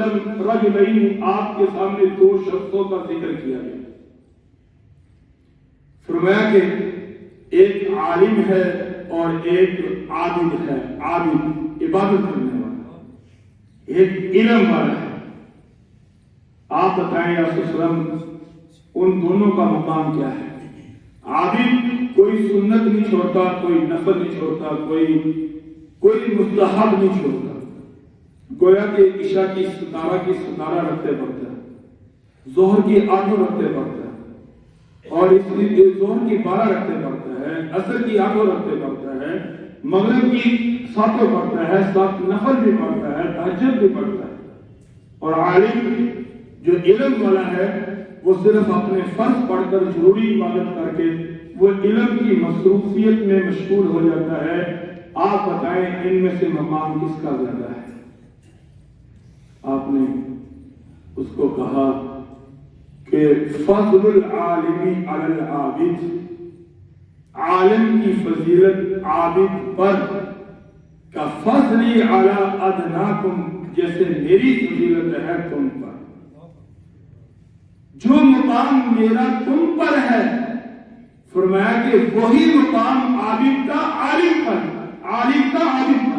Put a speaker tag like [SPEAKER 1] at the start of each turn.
[SPEAKER 1] वसल्लम रजुलैन, आपके सामने दो शख्सों का जिक्र किया गया। फरमाया कि एक आलिम है और एक आबिद है। आबिद इबादत करने वाला, एक इल्म वाला है। आप बताएं या सल्लम उन दोनों का मुकाम क्या है? आबिद कोई सुन्नत नहीं छोड़ता, कोई नफल नहीं छोड़ता, कोई मुस्तहब नहीं छोड़ता। गोया के इशा की सतारा रखते पड़ता है, जोहर की 8 रखते पड़ता है, और इसलिए जोहर की 12 रखते पड़ता है, असर की 8 रखते पड़ता है, मगरिब की 7 पड़ता है, 7 नफल भी पड़ता है, तहज्जुद भी पड़ता है। और आलिम जो इल्म वाला है वो सिर्फ अपने फर्ज पढ़कर जरूरी इबादत करके वो इल्म की मसरूफियत में मशगूल हो जाता है। आप बताएं इनमें से मकाम किसका ज्यादा है? आपने उसको कहा कि फज़लुल आलिमी अलल आबिद, आलिम की फजीलत आबिद पर का फज़ली अला अदनाकुम, जैसे मेरी फजीलत है तुम पर। जो मुकाम मेरा तुम पर है, फरमाया कि वही मुकाम आबिद का आलिम पर, आलिम का आबिद पर।